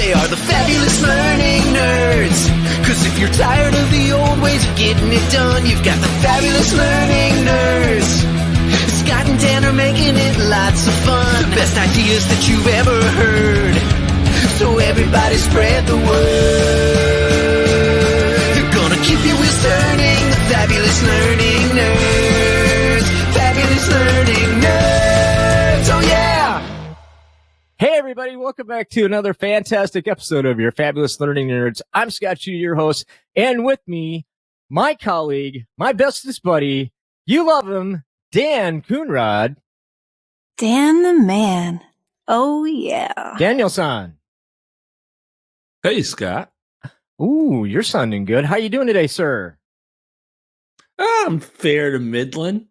They are the fabulous learning nerds. Cause if you're tired of the old ways of getting it done, you've got the fabulous learning nerds. Scott and Dan are making it lots of fun. The best ideas that you've ever heard. So everybody spread the word. They're gonna keep your wheels turning. The fabulous learning nerds. Fabulous learning nerds. Oh yeah! Hey everybody, welcome back to another fantastic episode of your Fabulous Learning Nerds. I'm Scott Chu, your host, and with me, my colleague, my bestest buddy, you love him, Dan Coonrod. Dan the man. Oh yeah. Daniel-san. Hey, Scott. Ooh, you're sounding good. How you doing today, sir? I'm fair to middling.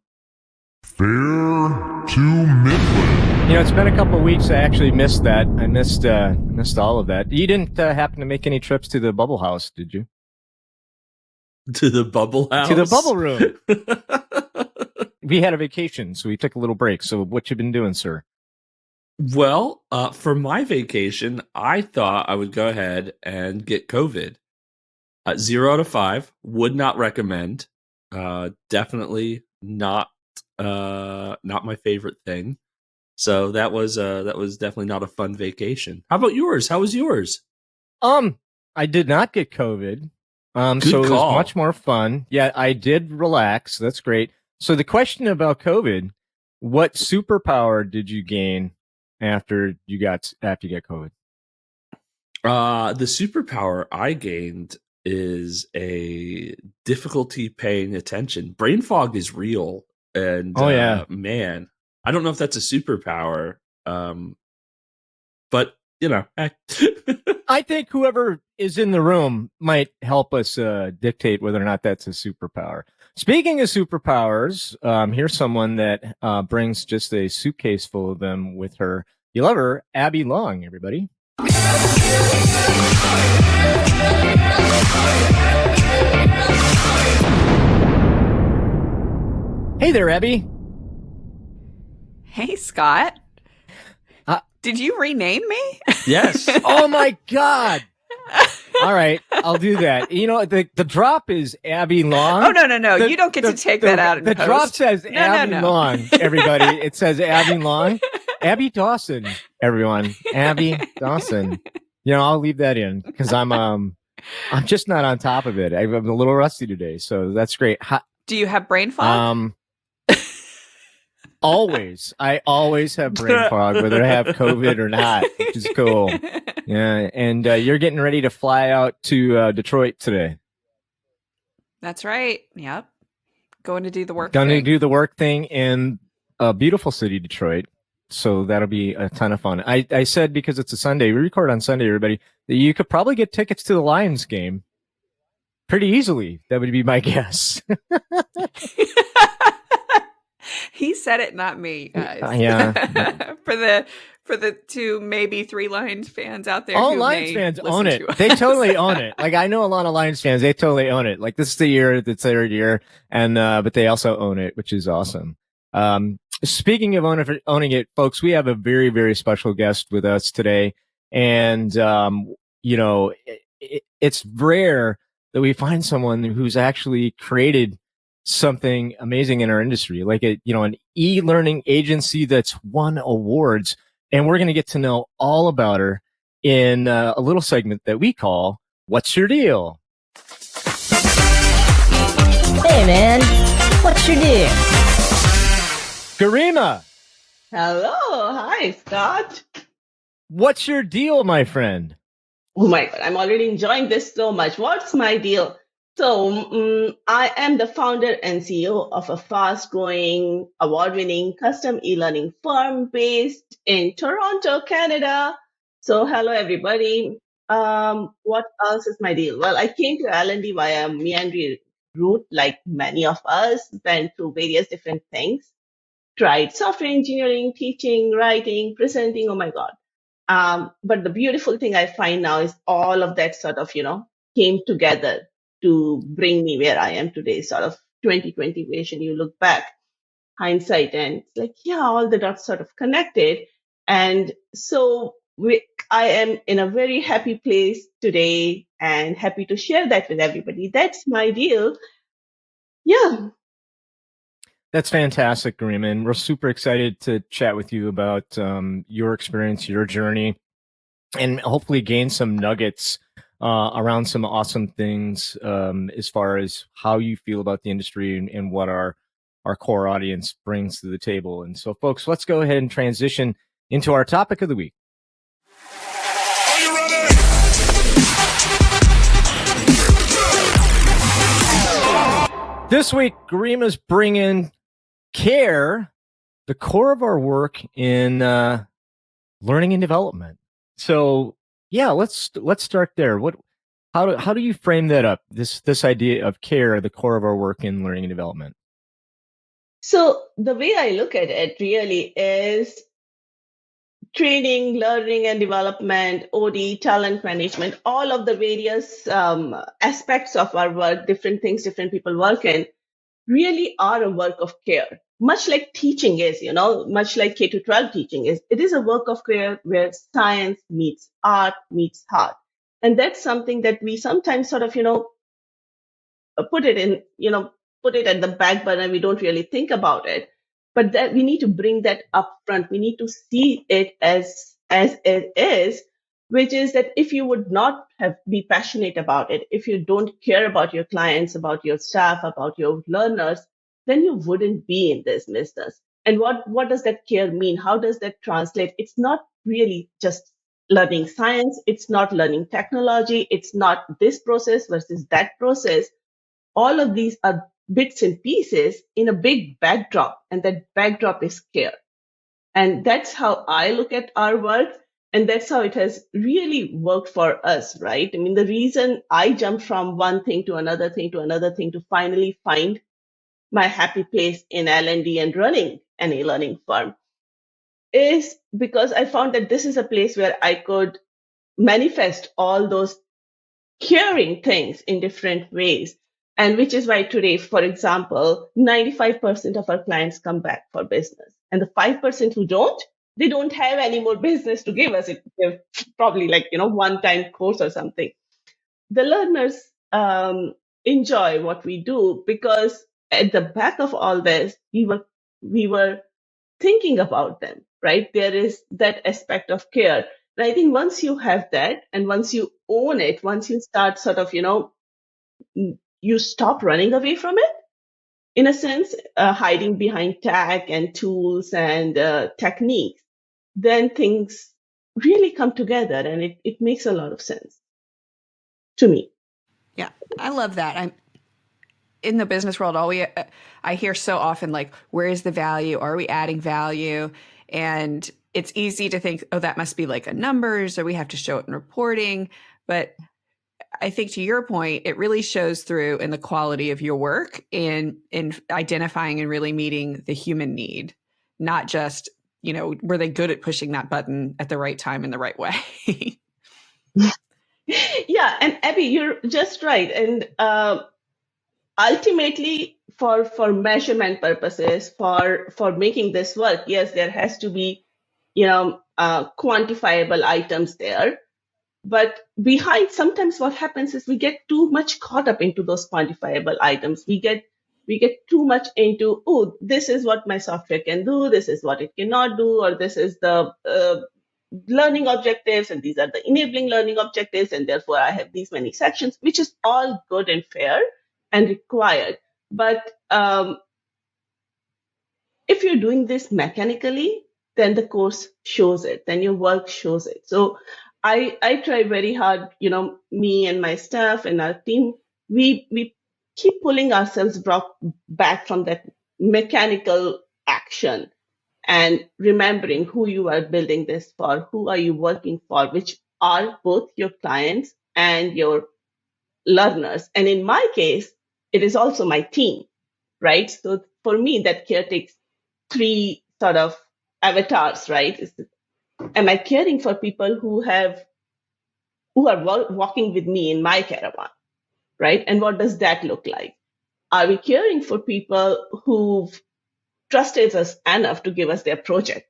Fair to middling. You know, it's been a couple of weeks. I actually missed that. I missed all of that. You didn't happen to make any trips to the bubble house, did you? To the bubble house? To the bubble room. We had a vacation, so we took a little break. So what you been doing, sir? Well, for my vacation, I thought I would go ahead and get COVID. 0 out of 5. Would not recommend. Definitely not my favorite thing. So that was definitely not a fun vacation. How about yours? How was yours? I did not get COVID. Good So it call. was much more fun. Yeah, I did relax. That's great. So the question about COVID, what superpower did you gain after you got COVID? The superpower I gained is a difficulty paying attention. Brain fog is real, and Oh, yeah. Man, I don't know if that's a superpower, but you know, I think whoever is in the room might help us dictate whether or not that's a superpower. Speaking of superpowers, here's someone that brings just a suitcase full of them with her. You love her, Abby Long, everybody. Hey there, Abby. Hey Scott. Did you rename me? yes. Oh my God. All right, I'll do that. You know, the drop is Abby Long. Oh no. You don't get to take that out in The post. drop says Abby No. Long, everybody. It says Abby Long. Abby Dawson, everyone. Abby Dawson. You know, I'll leave that in because I'm just not on top of it. I'm a little rusty today, so that's great. Do you have brain fog? Always. I always have brain fog, whether I have COVID or not, which is cool. Yeah, and you're getting ready to fly out to Detroit today. That's right. Yep. Going to do the work Going to thing. do the work thing in a beautiful city, Detroit. So that'll be a ton of fun. I said because it's a Sunday, we record on Sunday, everybody, that you could probably get tickets to the Lions game pretty easily. That would be my guess. He said it, not me, guys. Yeah. For the 2, maybe 3 Lions fans out there. All who Lions may fans listen own it. to us. They totally own it. Like, I know a lot of Lions fans, they totally own it. Like, this is the year, the third year, and but they also own it, which is awesome. Speaking of owning it, folks, we have a very, very special guest with us today. And, you know, it's rare that we find someone who's actually created something amazing in our industry, like an e-learning agency that's won awards. And we're going to get to know all about her in a little segment that we call What's Your Deal? Hey man, what's your deal? Garima, Hello. Hi, Scott. what's your deal, my friend? Oh my God, I'm already enjoying this so much. What's my deal? So, I am the founder and CEO of a fast-growing, award-winning custom e-learning firm based in Toronto, Canada. So, hello, everybody. What else is my deal? Well, I came to LND via a meandering route, like many of us, went through various different things. Tried software engineering, teaching, writing, presenting. Oh my God. But the beautiful thing I find now is all of that sort of, came together to bring me where I am today, sort of 2020 vision. You look back, hindsight, and it's like, yeah, all the dots sort of connected. And so I am in a very happy place today and happy to share that with everybody. That's my deal. Yeah. That's fantastic, Garima, and we're super excited to chat with you about your experience, your journey, and hopefully gain some nuggets around some awesome things as far as how you feel about the industry and what our core audience brings to the table. And so, folks, let's go ahead and transition into our topic of the week. Are you ready? This week, Garima's bringing care, the core of our work in learning and development. So, yeah, let's start there. How do you frame that up? This idea of care, the core of our work in learning and development. So the way I look at it really is training, learning and development, OD, talent management, all of the various aspects of our work, different things different people work in, really are a work of care. Much like teaching is, much like K to 12 teaching is, it is a work of care where science meets art, meets heart. And that's something that we sometimes sort of, put it at the back burner. We don't really think about it, but that we need to bring that up front. We need to see it as it is, which is that if you would not be passionate about it, if you don't care about your clients, about your staff, about your learners, then you wouldn't be in this business. And what does that care mean? How does that translate? It's not really just learning science. It's not learning technology. It's not this process versus that process. All of these are bits and pieces in a big backdrop, and that backdrop is care. And that's how I look at our work, and that's how it has really worked for us, right? I mean, the reason I jumped from one thing to another thing to another thing to finally find my happy place in LND and running an e-learning firm is because I found that this is a place where I could manifest all those caring things in different ways. And which is why today, for example, 95% of our clients come back for business. And the 5% who don't, they don't have any more business to give us. It's probably like, one-time course or something. The learners enjoy what we do because at the back of all this, we were thinking about them, right? There is that aspect of care. And I think once you have that and once you own it, once you start sort of, you stop running away from it, in a sense, hiding behind tech and tools and techniques, then things really come together and it makes a lot of sense to me. Yeah, I love that. I'm in the business world. I hear so often, like, where is the value? Are we adding value? And it's easy to think, oh, that must be like a numbers, or we have to show it in reporting. But I think to your point, it really shows through in the quality of your work in identifying and really meeting the human need, not just, were they good at pushing that button at the right time in the right way? Yeah, and Abby, you're just right. And ultimately, for measurement purposes, for making this work, yes, there has to be, quantifiable items there. But behind, sometimes what happens is we get too much caught up into those quantifiable items. We get too much into, oh, this is what my software can do, this is what it cannot do, or this is the learning objectives, and these are the enabling learning objectives, and therefore I have these many sections, which is all good and fair and required. But if you're doing this mechanically, then the course shows it, then your work shows it. So I try very hard, me and my staff and our team, we keep pulling ourselves back from that mechanical action and remembering who you are building this for, who are you working for, which are both your clients and your learners. And in my case, it is also my team, right? So for me, that care takes three sort of avatars, right? Am I caring for people who are walking with me in my caravan, right? And what does that look like? Are we caring for people who've trusted us enough to give us their project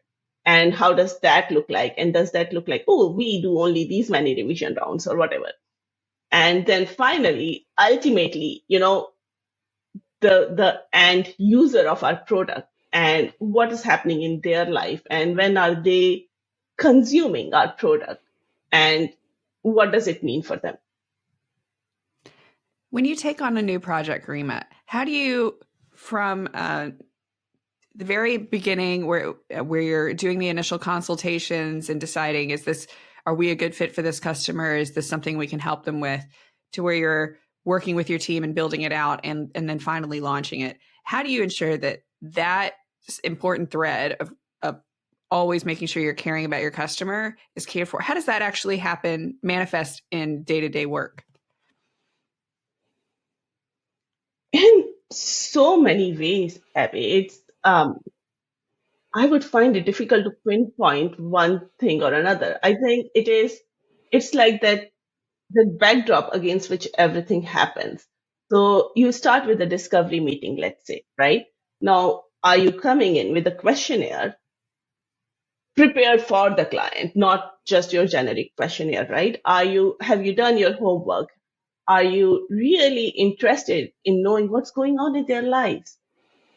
And how does that look like? And does that look like, oh, we do only these many revision rounds or whatever? And then finally, ultimately, the end user of our product and what is happening in their life and when are they consuming our product and what does it mean for them. When you take on a new project, Garima, how do you, from the very beginning where you're doing the initial consultations and deciding, are we a good fit for this customer? Is this something we can help them with, to where you're working with your team and building it out and then finally launching it? How do you ensure that important thread of always making sure you're caring about your customer is cared for? How does that actually happen, manifest in day-to-day work? In so many ways, Abby, it's I would find it difficult to pinpoint one thing or another. I think it's like that the backdrop against which everything happens. So you start with a discovery meeting, let's say, right? Now, are you coming in with a questionnaire prepared for the client, not just your generic questionnaire, right? Have you done your homework? Are you really interested in knowing what's going on in their lives?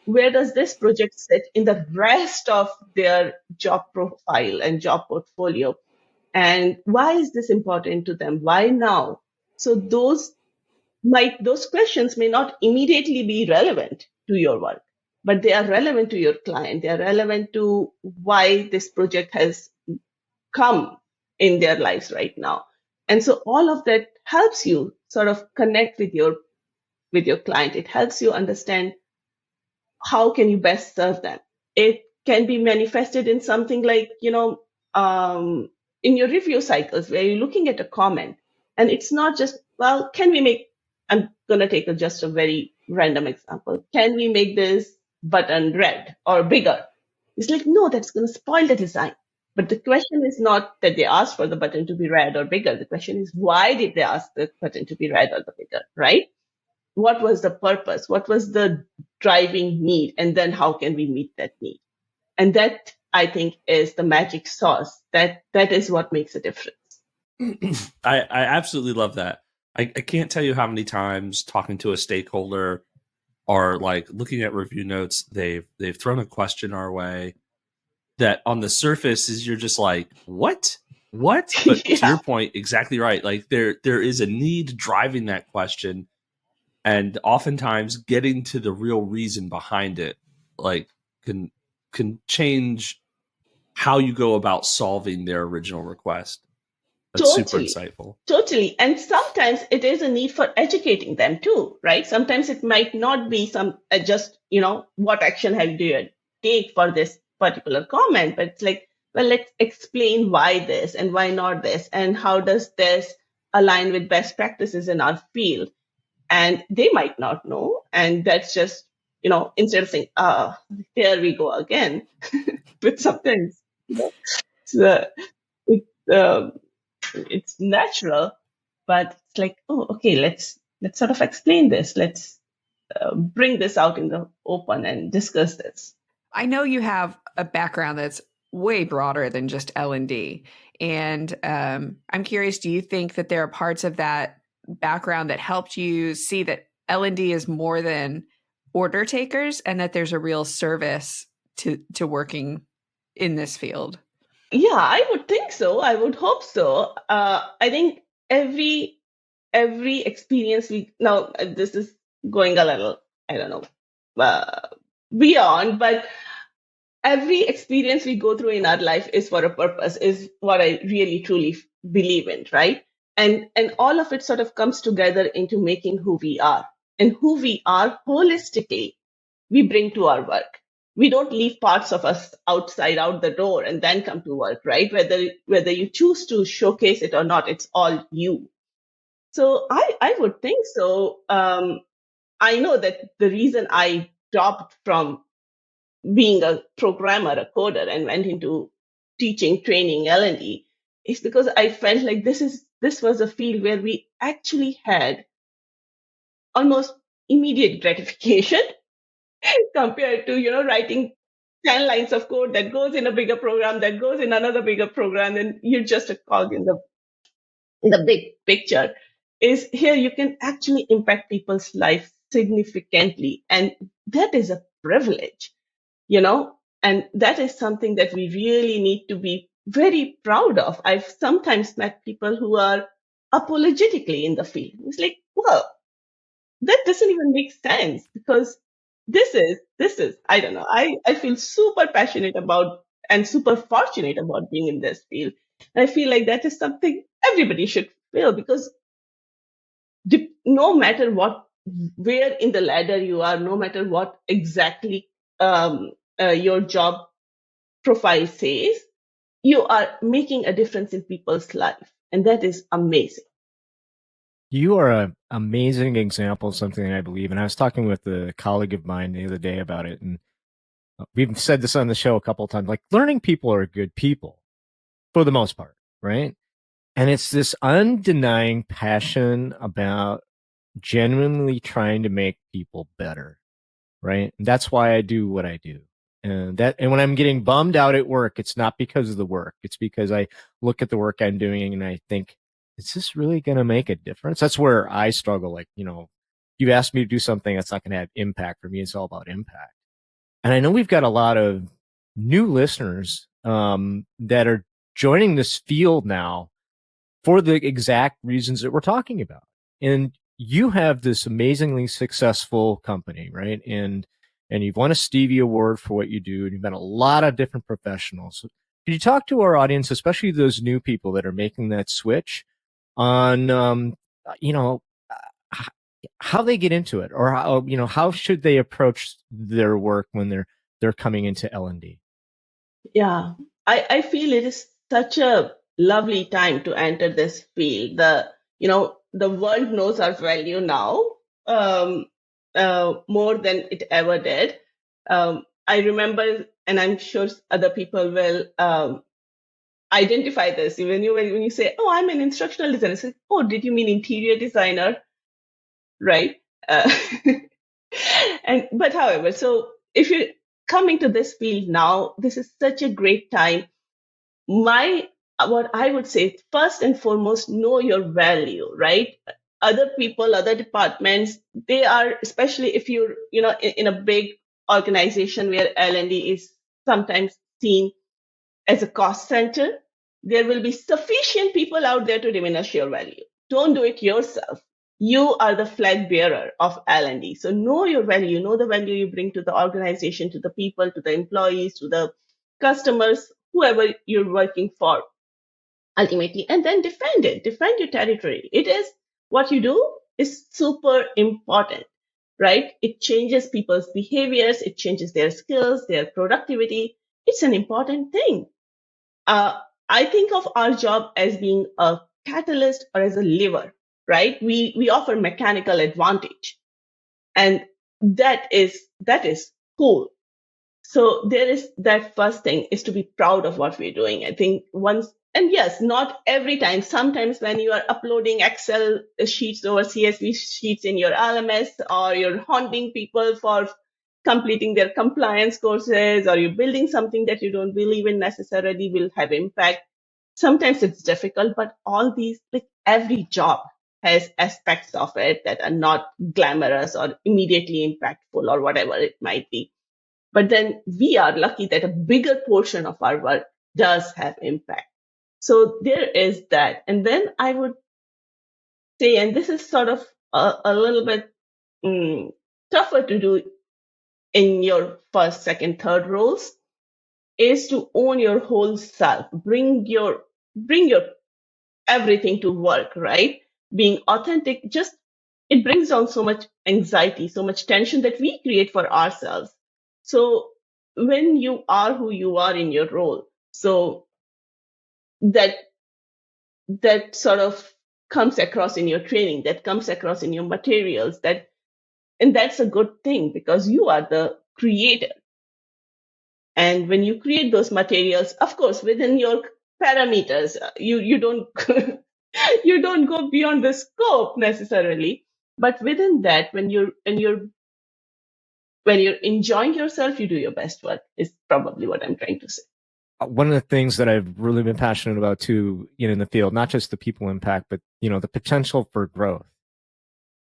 Where does this project sit in the rest of their job profile and job portfolio? And why is this important to them? Why now? So those questions may not immediately be relevant to your work, but they are relevant to your client. They are relevant to why this project has come in their lives right now. And so all of that helps you sort of connect with your client. It helps you understand how can you best serve them. It can be manifested in something like, in your review cycles where you're looking at a comment and it's not just, well, I'm going to take just a very random example. Can we make this button red or bigger? It's like, no, that's going to spoil the design. But the question is not that they asked for the button to be red or bigger. The question is, why did they ask the button to be red or the bigger, right? What was the purpose? What was the driving need? And then how can we meet that need? And that, I think, is the magic sauce. That is what makes a difference. I absolutely love that. I can't tell you how many times talking to a stakeholder or like looking at review notes, they've thrown a question our way that on the surface is you're just like, what? But to your point, exactly right. Like there is a need driving that question, and oftentimes getting to the real reason behind it, like can change how you go about solving their original request. That's super insightful. Totally. And sometimes it is a need for educating them too, right? Sometimes it might not be just, what action have you take for this particular comment, but it's like, well, let's explain why this and why not this, and how does this align with best practices in our field? And they might not know. And that's just, instead of saying, there we go again, but sometimes, it's natural, but it's like, oh, okay, let's sort of explain this. Let's bring this out in the open and discuss this. I know you have a background that's way broader than just L&D. And I'm curious, do you think that there are parts of that background that helped you see that L&D is more than order takers and that there's a real service to working in this field? Yeah, I would think so. I would hope so. I think every experience this is going a little, I don't know, beyond, but every experience we go through in our life is for a purpose, is what I really truly believe in, right? And all of it sort of comes together into making who we are. And who we are holistically, we bring to our work. We don't leave parts of us out the door and then come to work, right? Whether you choose to showcase it or not, it's all you. So I would think so. I know that the reason I dropped from being a programmer, a coder, and went into teaching, training, L&D is because I felt like this was a field where we actually had almost immediate gratification compared to, writing 10 lines of code that goes in a bigger program, that goes in another bigger program, and you're just a cog in the big picture. Is here you can actually impact people's life significantly. And that is a privilege, and that is something that we really need to be very proud of. I've sometimes met people who are apologetically in the field. It's like, well, that doesn't even make sense because this is I don't know. I feel super passionate about and super fortunate about being in this field. And I feel like that is something everybody should feel because no matter where in the ladder you are, no matter what exactly your job profile says, you are making a difference in people's life. And that is amazing. You are an amazing example of something I believe. And I was talking with a colleague of mine the other day about it. And we've said this on the show a couple of times, like learning people are good people for the most part, right? And it's this undenying passion about genuinely trying to make people better, right? And that's why I do what I do. And when I'm getting bummed out at work, it's not because of the work. It's because I look at the work I'm doing and I think, is this really going to make a difference? That's where I struggle. Like, you've asked me to do something that's not going to have impact. For me, it's all about impact. And I know we've got a lot of new listeners that are joining this field now for the exact reasons that we're talking about. And you have this amazingly successful company, right? And you've won a Stevie Award for what you do, and you've met a lot of different professionals. So could you talk to our audience, especially those new people that are making that switch, on how they get into it, or how should they approach their work when they're coming into LND? Yeah, I feel it is such a lovely time to enter this field. The world knows our value now, more than it ever did. I remember, and I'm sure other people will identify this. When you say, "Oh, I'm an instructional designer," say, "Oh, did you mean interior designer?" Right? But however, so if you're coming to this field now, this is such a great time. What I would say, first and foremost, know your value, right? Other people, other departments, they are, especially if you're, in a big organization where LND is sometimes seen as a cost center, there will be sufficient people out there to diminish your value. Don't do it yourself. You are the flag bearer of L&D. So know your value, know the value you bring to the organization, to the people, to the employees, to the customers, whoever you're working for ultimately, and then defend it, defend your territory. It is what you do is super important, right? It changes people's behaviors. It changes their skills, their productivity. It's an important thing. I think of our job as being a catalyst or as a lever, right? We offer mechanical advantage, and that is cool. So there is that first thing is to be proud of what we're doing. I think and yes, not every time. Sometimes when you are uploading Excel sheets or CSV sheets in your LMS, or you're haunting people for completing their compliance courses, or you're building something that you don't believe in necessarily will have impact. Sometimes it's difficult, but all these, like every job has aspects of it that are not glamorous or immediately impactful or whatever it might be. But then we are lucky that a bigger portion of our work does have impact. So there is that. And then I would say, and this is sort of a little bit tougher to do in your first, second, third roles, is to own your whole self. Bring your everything to work, right? Being authentic, just it brings down so much anxiety, so much tension that we create for ourselves. So when you are who you are in your role, so that sort of comes across in your training, that comes across in your materials, and that's a good thing because you are the creator. And when you create those materials, of course, within your parameters, you don't you don't go beyond the scope necessarily. But within that, when you're when you're enjoying yourself, you do your best work, is probably what I'm trying to say. One of the things that I've really been passionate about too, in the field, not just the people impact, but the potential for growth.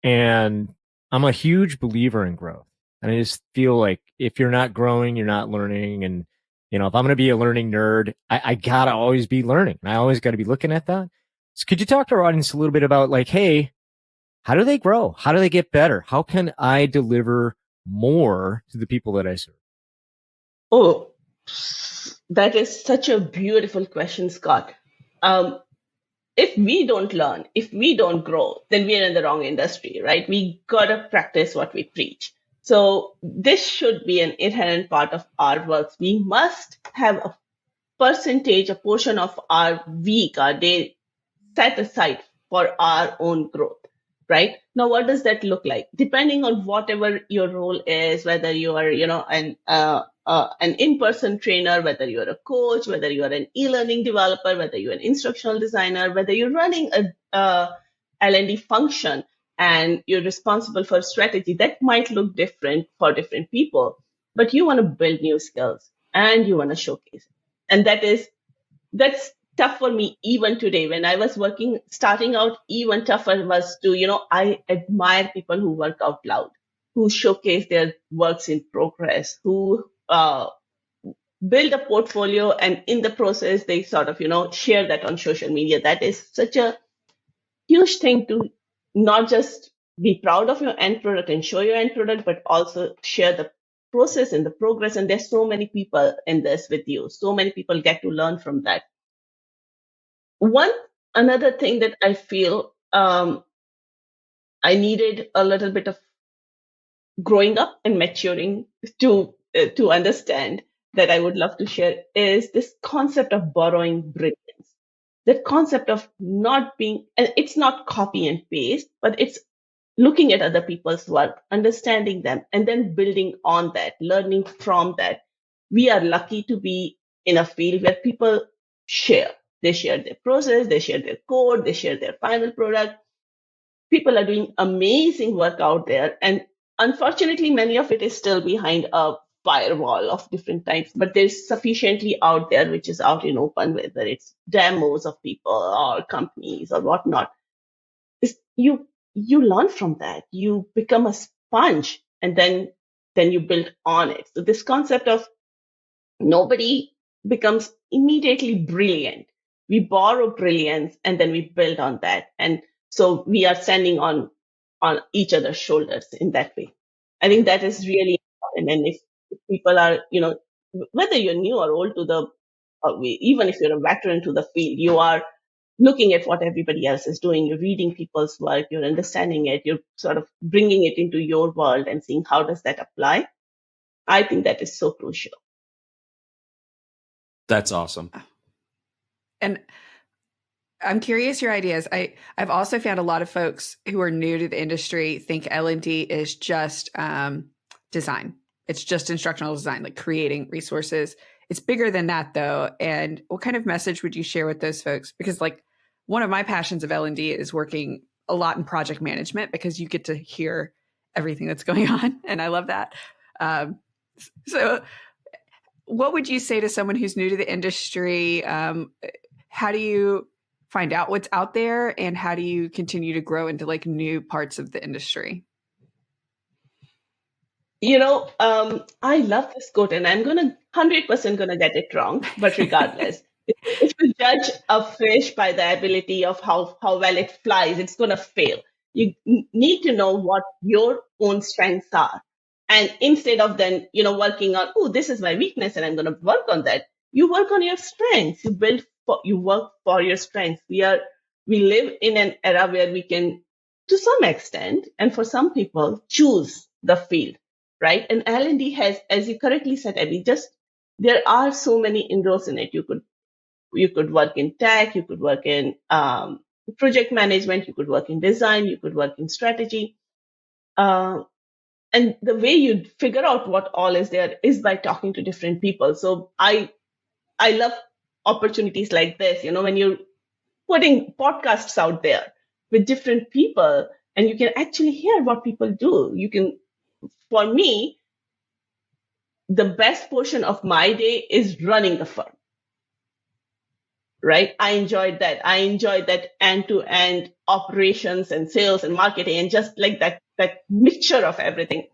And I'm a huge believer in growth. And I just feel like if you're not growing, you're not learning. And if I'm going to be a learning nerd, I gotta always be learning. I always got to be looking at that. So could you talk to our audience a little bit about like, hey, how do they grow? How do they get better? How can I deliver more to the people that I serve? Oh, that is such a beautiful question, Scott. If we don't learn, if we don't grow, then we are in the wrong industry, right? We gotta practice what we preach. So this should be an inherent part of our works. We must have a percentage, a portion of our week, our day set aside for our own growth, right? Now, what does that look like? Depending on whatever your role is, whether you are, an in-person trainer, whether you're a coach, whether you are an e-learning developer, whether you're an instructional designer, whether you're running a L&D function and you're responsible for strategy, that might look different for different people, but you want to build new skills and you want to showcase it. And that's tough for me even today. When I was starting out, even tougher was to, I admire people who work out loud, who showcase their works in progress, who build a portfolio, and in the process, they sort of, share that on social media. That is such a huge thing to not just be proud of your end product and show your end product, but also share the process and the progress. And there's so many people in this with you. So many people get to learn from that. Another thing that I feel I needed a little bit of growing up and maturing to understand that I would love to share is this concept of borrowing brilliance. That concept of not being, and it's not copy and paste, but it's looking at other people's work, understanding them, and then building on that, learning from that. We are lucky to be in a field where people share. They share their process, they share their code, they share their final product. People are doing amazing work out there. And unfortunately, many of it is still behind a firewall of different types, but there's sufficiently out there, which is out in open, whether it's demos of people or companies or whatnot. You learn from that. You become a sponge, and then you build on it. So this concept of nobody becomes immediately brilliant. We borrow brilliance and then we build on that. And so we are standing on each other's shoulders in that way. I think that is really important. And if people are, whether you're new or old to even if you're a veteran to the field, you are looking at what everybody else is doing. You're reading people's work, you're understanding it, you're sort of bringing it into your world and seeing how does that apply. I think that is so crucial. That's awesome. And I'm curious your ideas. I've also found a lot of folks who are new to the industry think L&D is just design. It's just instructional design, like creating resources. It's bigger than that, though. And what kind of message would you share with those folks? Because like one of my passions of L&D is working a lot in project management, because you get to hear everything that's going on. And I love that. So what would you say to someone who's new to the industry? How do you find out what's out there, and how do you continue to grow into like new parts of the industry? I love this quote, and I'm 100% gonna get it wrong, but regardless, if you judge a fish by the ability of how well it flies, it's gonna fail. You need to know what your own strengths are, and instead of then working on, oh, this is my weakness, and I'm gonna work on that. You work on your strengths. You work for your strengths. We live in an era where we can, to some extent, and for some people, choose the field, right? And L&D has, as you correctly said, Abby, there are so many inroads in it. You could work in tech, you could work in project management, you could work in design, you could work in strategy. And the way you figure out what all is there is by talking to different people. So I love opportunities like this, when you're putting podcasts out there with different people and you can actually hear what people do. For me, the best portion of my day is running the firm. Right? I enjoyed that. I enjoyed that end-to-end operations and sales and marketing and just like that mixture of everything.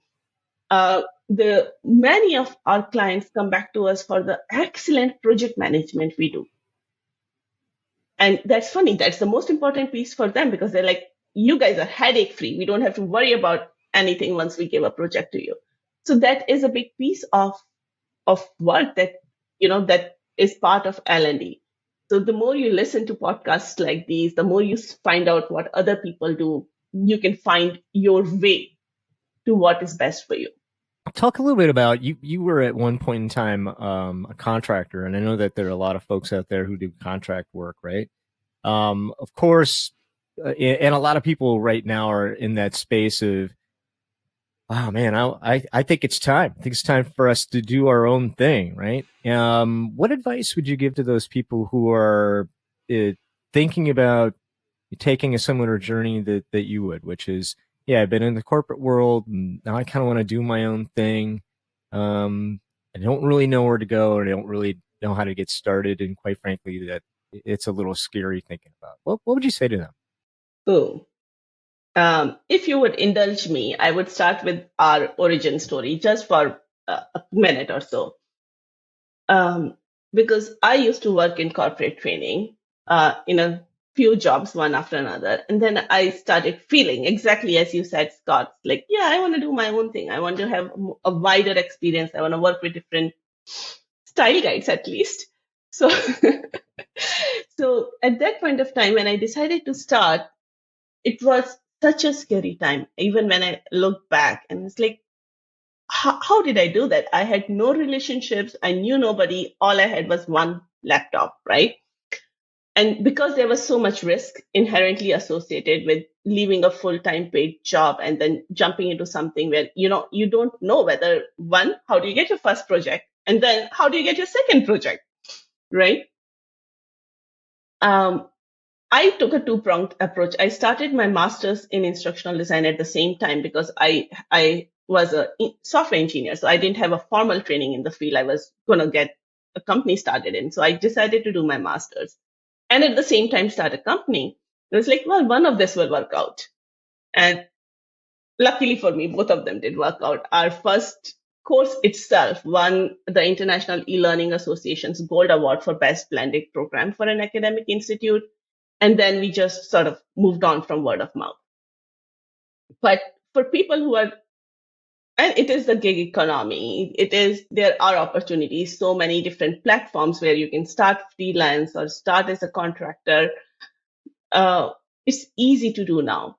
The many of our clients come back to us for the excellent project management we do. And that's funny. That's the most important piece for them because they're like, you guys are headache free. We don't have to worry about anything once we give a project to you. So that is a big piece of work that, that is part of L&D. So the more you listen to podcasts like these, the more you find out what other people do, you can find your way to what is best for you. Talk a little bit about you were at one point in time a contractor, and I know that there are a lot of folks out there who do contract work, right? Of course, and a lot of people right now are in that space of, oh man, I think it's time. I think it's time for us to do our own thing, right? What advice would you give to those people who are thinking about taking a similar journey that you would, which is, yeah, I've been in the corporate world, and now I kind of want to do my own thing. I don't really know where to go, or I don't really know how to get started, and quite frankly, that it's a little scary thinking about. What would you say to them? Oh. If you would indulge me, I would start with our origin story just for a minute or so. Because I used to work in corporate training in a few jobs, one after another. And then I started feeling exactly as you said, Scott, like, yeah, I want to do my own thing. I want to have a wider experience. I want to work with different style guides at least. So, so at that point of time, when I decided to start, it was such a scary time. Even when I look back and it's like, how did I do that? I had no relationships. I knew nobody. All I had was one laptop, right? And because there was so much risk inherently associated with leaving a full-time paid job and then jumping into something where, you don't know whether, one, how do you get your first project? And then how do you get your second project, right? I took a two-pronged approach. I started my master's in instructional design at the same time because I was a software engineer. So I didn't have a formal training in the field I was going to get a company started in. So I decided to do my master's and at the same time start a company. It was like, well, one of this will work out. And luckily for me, both of them did work out. Our first course itself won the International eLearning Association's Gold Award for Best Blended Program for an academic institute. And then we just sort of moved on from word of mouth. But for people who are, and it is the gig economy, there are opportunities, so many different platforms where you can start freelance or start as a contractor. It's easy to do now.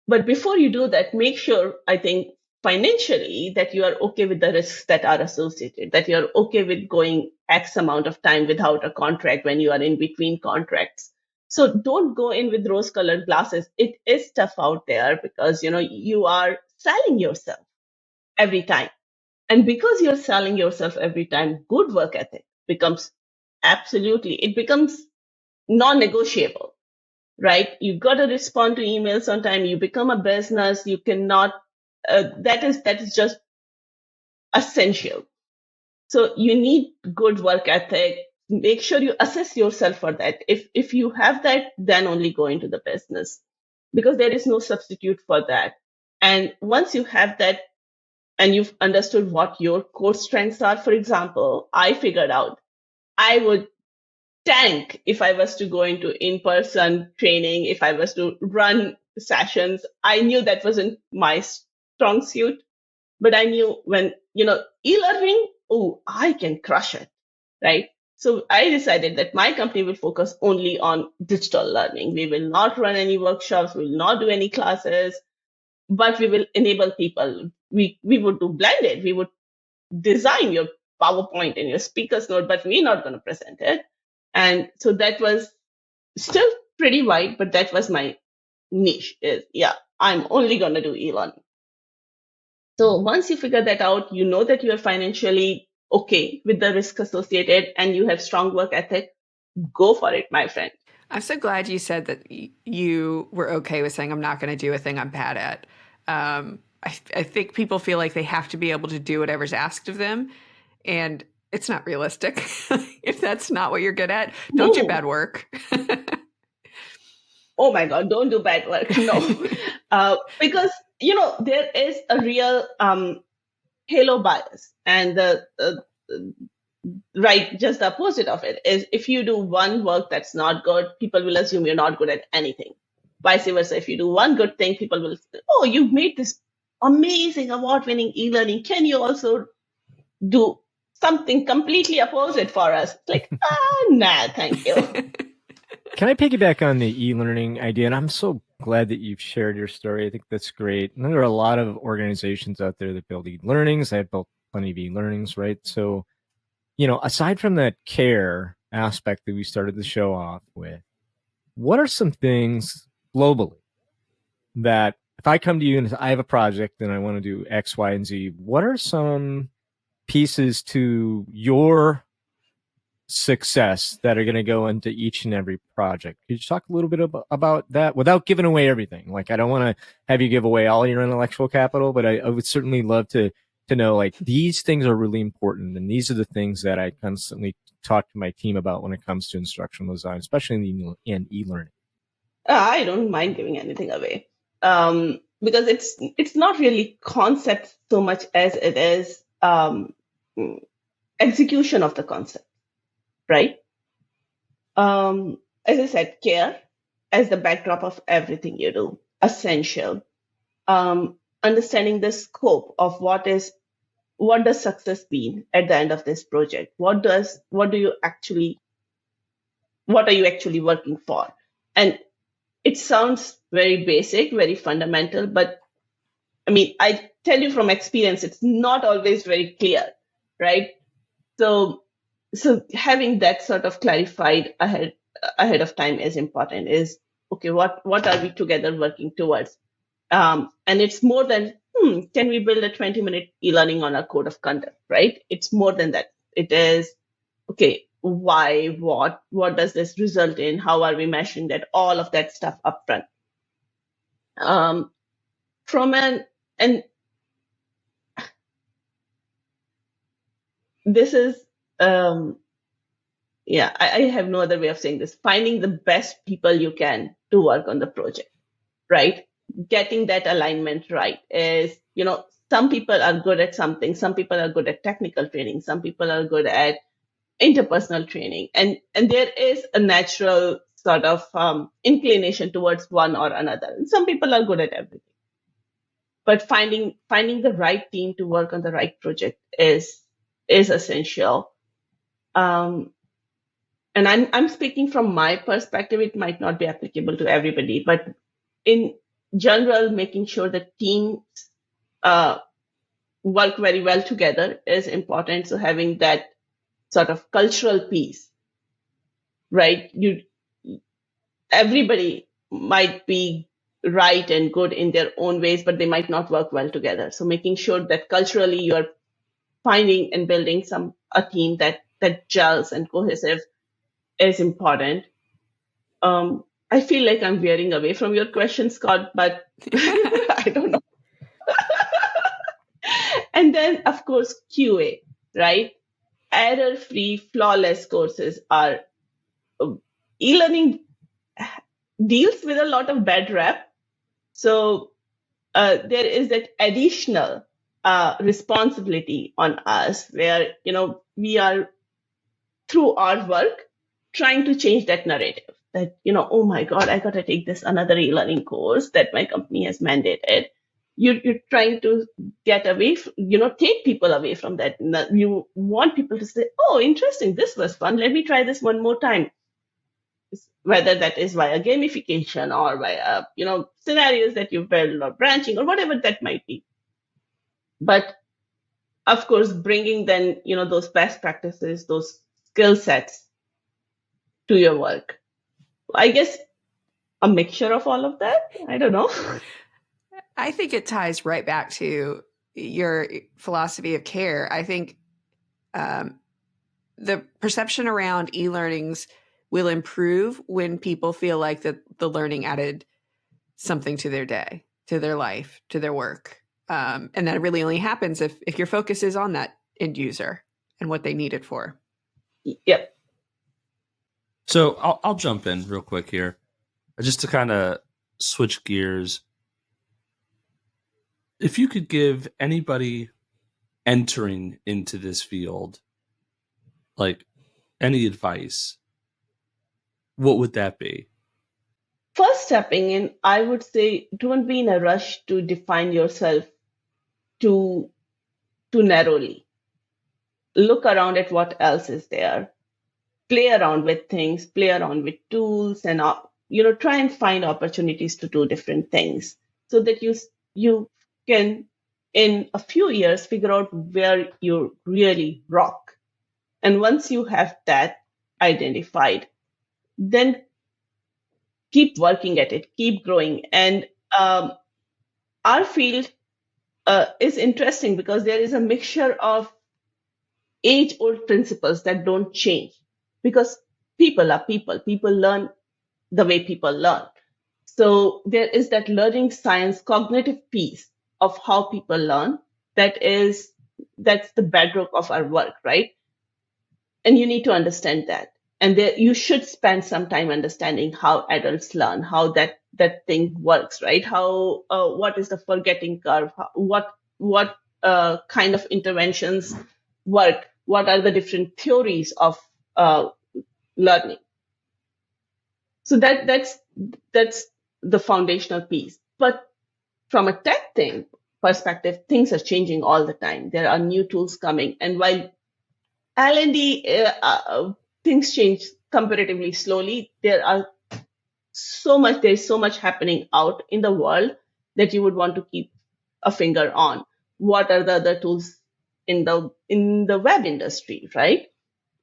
But before you do that, make sure, I think, financially that you are okay with the risks that are associated, that you're okay with going X amount of time without a contract when you are in between contracts. So don't go in with rose-colored glasses. It is tough out there because, you are selling yourself every time. And because you're selling yourself every time, good work ethic becomes non-negotiable, right? You got to respond to emails on time. You become a business. You cannot, that is just essential. So you need good work ethic. Make sure you assess yourself for that. If you have that, then only go into the business because there is no substitute for that. And once you have that and you've understood what your core strengths are, for example, I figured out I would tank if I was to go into in-person training, if I was to run sessions. I knew that wasn't my strong suit, but I knew when, e-learning, I can crush it, right? So I decided that my company will focus only on digital learning. We will not run any workshops, we will not do any classes, but we will enable people. We would do blended. We would design your PowerPoint and your speaker's note, but we're not going to present it. And so that was still pretty wide, but that was my niche I'm only going to do e-learning. So once you figure that out, you know that you are financially okay with the risk associated and you have strong work ethic, go for it, my friend. I'm so glad you said that you were okay with saying, I'm not going to do a thing I'm bad at. I think people feel like they have to be able to do whatever's asked of them, and it's not realistic. If that's not what you're good at, don't do No. bad work. Oh my God, don't do bad work. No. Because, there is a real halo bias. And just the opposite of it is if you do one work that's not good, people will assume you're not good at anything. Vice versa, if you do one good thing, people will say, oh, you've made this amazing award-winning e-learning. Can you also do something completely opposite for us? Like, nah, thank you. Can I piggyback on the e-learning idea? And I'm so glad that you've shared your story. I think that's great. And there are a lot of organizations out there that build e-learnings. I've built plenty of e-learnings, right? So, aside from that care aspect that we started the show off with, what are some things globally that if I come to you and I have a project and I want to do X, Y, and Z, what are some pieces to your success that are going to go into each and every project? Could you talk a little bit about that without giving away everything? Like, I don't want to have you give away all your intellectual capital, but I would certainly love to know, like, these things are really important. And these are the things that I constantly talk to my team about when it comes to instructional design, especially in e-learning. I don't mind giving anything away. Because it's not really concept so much as it is execution of the concept, right? As I said, care as the backdrop of everything you do, essential. Understanding the scope of what does success mean at the end of this project? What are you actually working for? And it sounds very basic, very fundamental, but I mean, I tell you from experience, it's not always very clear, right? So having that sort of clarified ahead of time is important. Is okay, what are we together working towards? And it's more than can we build a 20-minute e-learning on a code of conduct, right? It's more than that. It is okay. Why? What does this result in? How are we measuring that? All of that stuff upfront. And this is I have no other way of saying this. Finding the best people you can to work on the project, right? Getting that alignment right is, some people are good at something. Some people are good at technical training. Some people are good at interpersonal training. And there is a natural sort of inclination towards one or another. And some people are good at everything. But finding the right team to work on the right project is essential. And I'm speaking from my perspective. It might not be applicable to everybody, but in general, making sure that teams work very well together is important. So having that sort of cultural piece, right? Everybody might be right and good in their own ways, but they might not work well together. So making sure that culturally you are finding and building a team that gels and cohesive is important. I feel like I'm veering away from your question, Scott, but I don't know. And then, of course, QA, right? Error-free, flawless courses are e-learning deals with a lot of bad rep. So there is that additional responsibility on us where, we are, through our work, trying to change that narrative that, oh my God, I got to take this another e-learning course that my company has mandated. You're trying to get away, take people away from that. You want people to say, oh, interesting, this was fun. Let me try this one more time. Whether that is via gamification or via, scenarios that you've built or branching or whatever that might be. But of course, bringing then, those best practices, those skill sets to your work. I guess a mixture of all of that. I don't know. I think it ties right back to your philosophy of care. I think the perception around e-learnings will improve when people feel like that the learning added something to their day, to their life, to their work. And that really only happens if your focus is on that end user and what they need it for. Yep. So I'll jump in real quick here, just to kind of switch gears. If you could give anybody entering into this field, like, any advice, what would that be? First, stepping in, I would say don't be in a rush to define yourself too narrowly. Look around at what else is there. Play around with things, play around with tools, and try and find opportunities to do different things, so that you can, in a few years, figure out where you really rock. And once you have that identified, then keep working at it, keep growing. And our field is interesting because there is a mixture of age-old principles that don't change, because people are people. People learn the way people learn. So there is that learning science cognitive piece of how people learn that's the bedrock of our work, right? And you need to understand that. And you should spend some time understanding how adults learn, how that thing works, right? How what is the forgetting curve? What kind of interventions work? What are the different theories of learning? So that's the foundational piece. But from a tech perspective, things are changing all the time. There are new tools coming, and while LND things change comparatively slowly, there's so much happening out in the world that you would want to keep a finger on. What are the other tools in the web industry, right?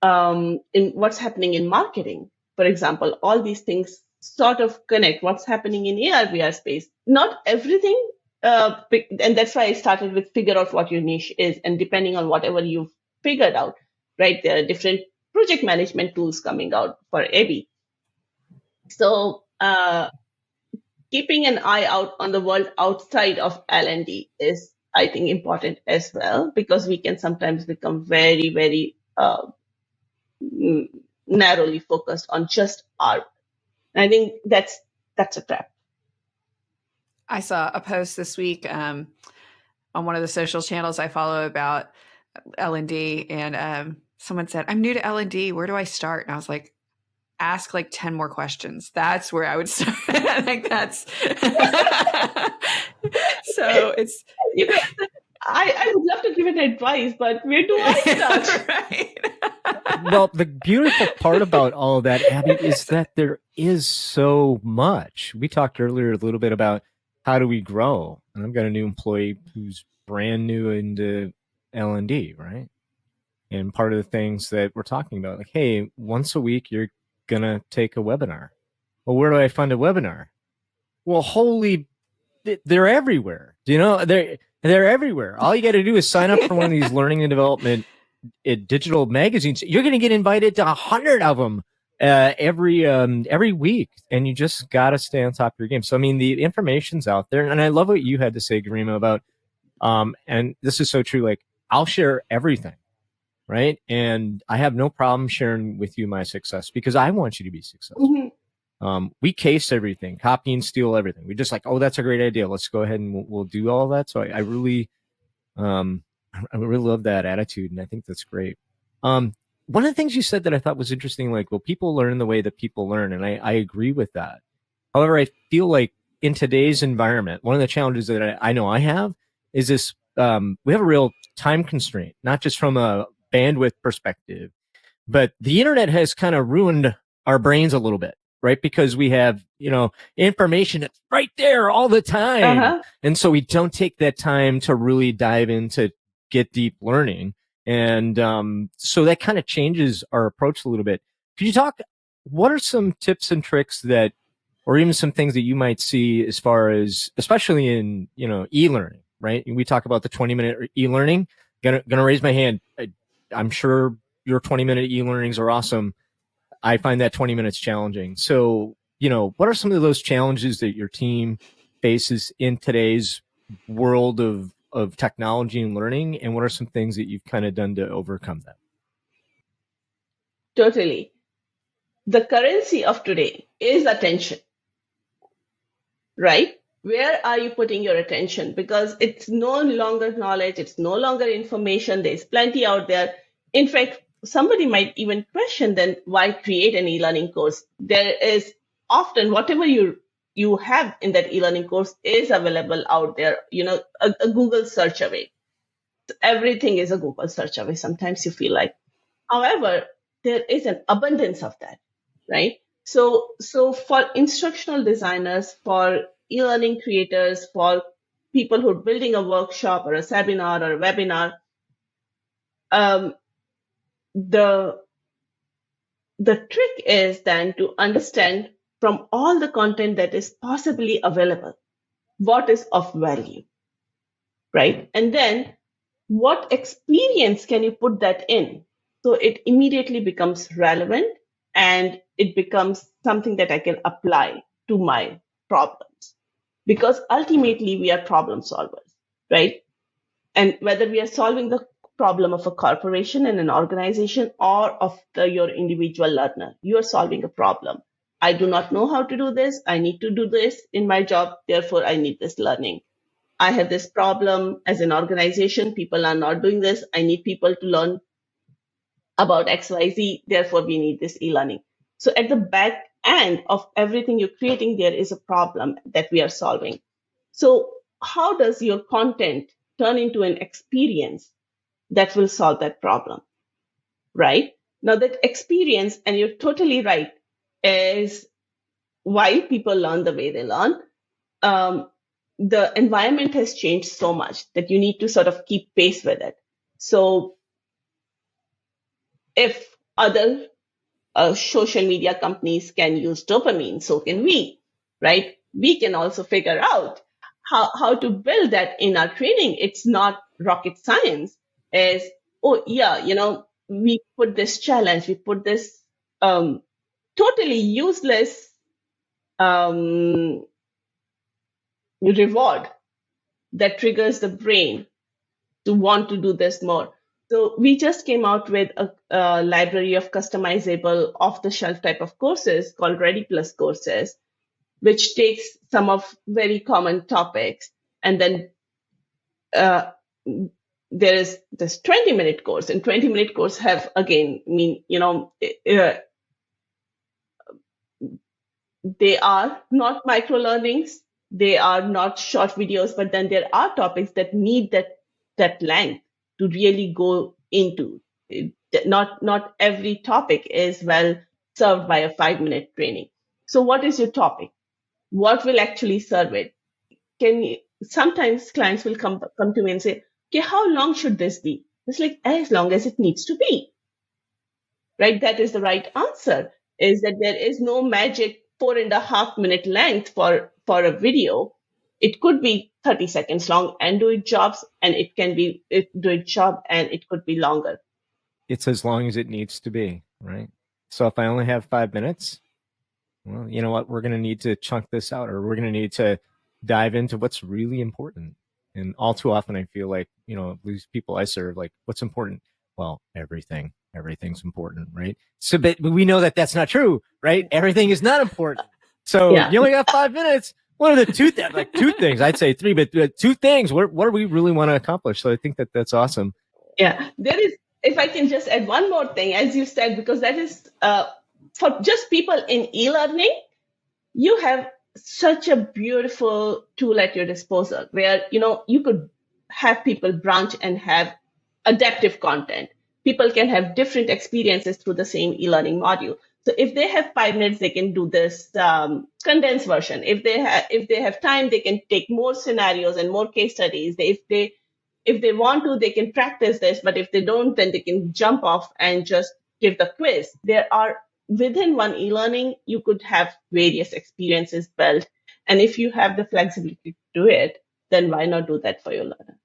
In what's happening in marketing, for example, all these things sort of connect. What's happening in AR VR space? Not everything, and that's why I started with figure out what your niche is, and depending on whatever you've figured out, right? There are different project management tools coming out for AB. So keeping an eye out on the world outside of LND is, I think, important as well, because we can sometimes become very, very narrowly focused on just art. And I think that's a trap. I saw a post this week on one of the social channels I follow about LND, and someone said, "I'm new to LND. Where do I start?" And I was like, "Ask like 10 more questions. That's where I would start." I think that's so. It's I would love to give it advice, but where do I start? Right. Well, the beautiful part about all of that, Abby, is that there is so much. We talked earlier a little bit about how do we grow, and I've got a new employee who's brand new into LND, right? And part of the things that we're talking about, like, hey, once a week you're gonna take a webinar. Well, where do I find a webinar? Well, they're everywhere. Do you know they're everywhere? All you got to do is sign up for one of these learning and development digital magazines. You're going to get invited to 100 of them every week, and you just got to stay on top of your game. So, I mean, the information's out there, and I love what you had to say, Garima, about and this is so true. Like, I'll share everything, right? And I have no problem sharing with you my success because I want you to be successful. Mm-hmm. We case everything, copy and steal everything. We just like, oh, that's a great idea. Let's go ahead and we'll do all that. So I really love that attitude, and I think that's great. One of the things you said that I thought was interesting, like, well, people learn the way that people learn, and I agree with that. However, I feel like in today's environment, one of the challenges that I know I have is this: we have a real time constraint, not just from a bandwidth perspective, but the internet has kind of ruined our brains a little bit. Right? Because we have, information that's right there all the time. Uh-huh. And so we don't take that time to really dive into get deep learning. And so that kind of changes our approach a little bit. Could you talk, what are some tips and tricks that, or even some things that you might see as far as, especially in, e-learning, right? We talk about the 20-minute e-learning. Gonna raise my hand. I'm sure your 20-minute e-learnings are awesome. I find that 20 minutes challenging. So, what are some of those challenges that your team faces in today's world of technology and learning, and what are some things that you've kind of done to overcome that? Totally. The currency of today is attention, right? Where are you putting your attention? Because it's no longer knowledge, it's no longer information. There's plenty out there. In fact, somebody might even question then why create an e-learning course? There is often whatever you have in that e-learning course is available out there, a Google search away. Everything is a Google search away. Sometimes you feel like. However, there is an abundance of that, right? So for instructional designers, for e-learning creators, for people who are building a workshop or a seminar or a webinar, the trick is then to understand from all the content that is possibly available, what is of value, right? And then what experience can you put that in? So it immediately becomes relevant and it becomes something that I can apply to my problems. Because ultimately we are problem solvers, right? And whether we are solving the problem of a corporation and an organization or of your individual learner, you are solving a problem. I do not know how to do this. I need to do this in my job. Therefore, I need this learning. I have this problem as an organization. People are not doing this. I need people to learn about XYZ. Therefore, we need this e-learning. So at the back end of everything you're creating, there is a problem that we are solving. So how does your content turn into an experience that will solve that problem, right? Now that experience, and you're totally right, is why people learn the way they learn. The environment has changed so much that you need to sort of keep pace with it. So if other social media companies can use dopamine, so can we, right? We can also figure out how to build that in our training. It's not rocket science. Is, oh yeah, we put this challenge, we put this totally useless reward that triggers the brain to want to do this more. So we just came out with a library of customizable off-the-shelf type of courses called Ready Plus courses, which takes some of very common topics. And then there is this 20-minute course, and 20-minute course have, again, they are not micro learnings, they are not short videos, but then there are topics that need that length to really go into. Not every topic is well served by a 5-minute training. So what is your topic? What will actually serve it? Sometimes clients will come to me and say, okay, how long should this be? It's like, as long as it needs to be, right? That is the right answer, is that there is no magic 4.5-minute length for a video. It could be 30 seconds long and do its jobs, and it can be do its job and it could be longer. It's as long as it needs to be, right? So if I only have 5 minutes, well, you know what? We're going to need to chunk this out, or we're going to need to dive into what's really important. And all too often, I feel like, these people I serve, like, what's important? Well, everything's important, right? So, but we know that that's not true, right? Everything is not important. So You only got 5 minutes. What are the two things? I'd say 3, but 2 things. What do we really want to accomplish? So I think that's awesome. Yeah, there is. If I can just add one more thing, as you said, because that is for just people in e-learning, you have such a beautiful tool at your disposal where, you could have people branch and have adaptive content. People can have different experiences through the same e-learning module. So if they have 5 minutes, they can do this condensed version. If they have time, they can take more scenarios and more case studies. If they want to, they can practice this. But if they don't, then they can jump off and just give the quiz. There are, within one e-learning, you could have various experiences built. And if you have the flexibility to do it, then why not do that for your learner?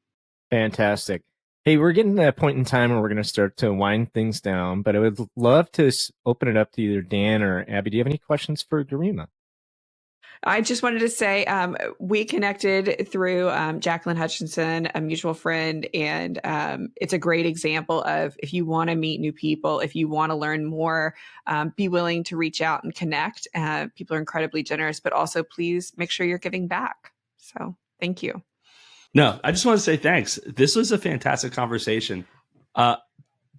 Fantastic. Hey, we're getting to that point in time where we're going to start to wind things down, but I would love to open it up to either Dan or Abby. Do you have any questions for Garima? I just wanted to say we connected through Jacqueline Hutchinson, a mutual friend, and it's a great example of if you want to meet new people, if you want to learn more, be willing to reach out and connect. People are incredibly generous, but also please make sure you're giving back. So thank you. No, I just want to say thanks. This was a fantastic conversation.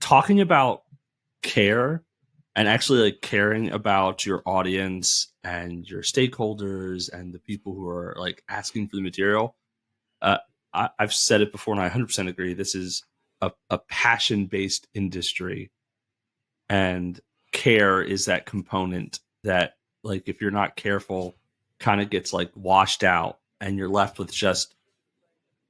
Talking about care and actually like caring about your audience and your stakeholders and the people who are like asking for the material. I've said it before and I 100% agree. This is a passion-based industry, and care is that component that, like, if you're not careful, kind of gets like washed out and you're left with just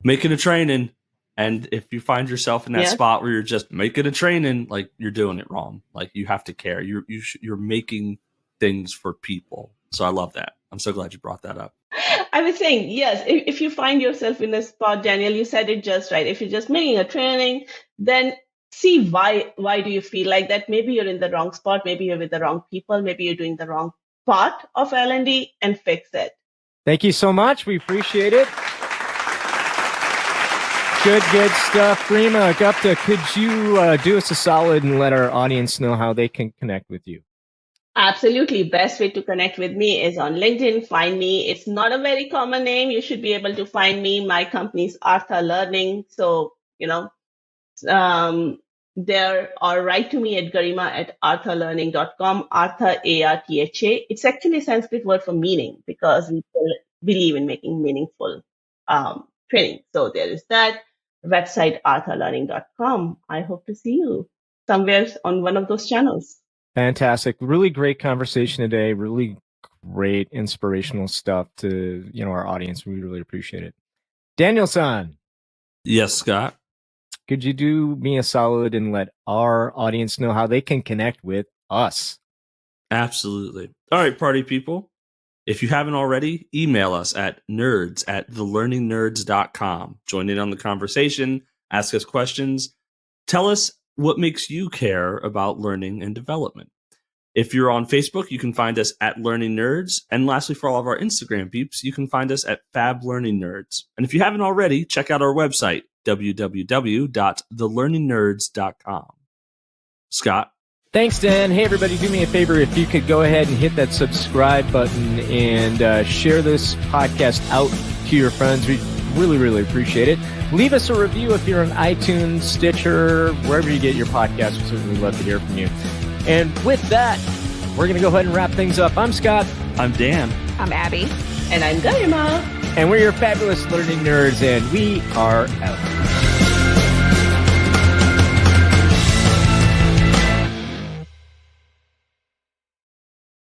making a training. And if you find yourself in that spot where you're just making a training, like, you're doing it wrong. Like, you have to care. You're making things for people. So I love that. I'm so glad you brought that up. I was saying, yes, if you find yourself in a spot, Daniel, you said it just right. If you're just making a training, then see why do you feel like that? Maybe you're in the wrong spot. Maybe you're with the wrong people. Maybe you're doing the wrong part of LND, and fix it. Thank you so much. We appreciate it. Good stuff. Garima Gupta, could you do us a solid and let our audience know how they can connect with you? Absolutely. Best way to connect with me is on LinkedIn. Find me. It's not a very common name. You should be able to find me. My company's Artha Learning. So, there, or write to me at Garima at arthalearning.com. Artha, A-R-T-H-A. It's actually a Sanskrit word for meaning, because we believe in making meaningful training. So there is that. Website, arthalearning.com. I hope to see you somewhere on one of those channels. Fantastic. Really great conversation today. Really great inspirational stuff to, our audience. We really appreciate it. Daniel-san. Yes, Scott. Could you do me a solid and let our audience know how they can connect with us? Absolutely. All right, party people. If you haven't already, email us at nerds@thelearningnerds.com. Join in on the conversation, ask us questions, tell us what makes you care about learning and development. If you're on Facebook, you can find us at Learning Nerds. And lastly, for all of our Instagram peeps, you can find us at Fab Learning Nerds. And if you haven't already, check out our website, www.thelearningnerds.com. Scott? Thanks, Dan. Hey, everybody, do me a favor. If you could go ahead and hit that subscribe button and share this podcast out to your friends. We really, really appreciate it. Leave us a review if you're on iTunes, Stitcher, wherever you get your podcast. We certainly love to hear from you. And with that, we're going to go ahead and wrap things up. I'm Scott. I'm Dan. I'm Abby. And I'm Garima. And we're your fabulous learning nerds, and we are out.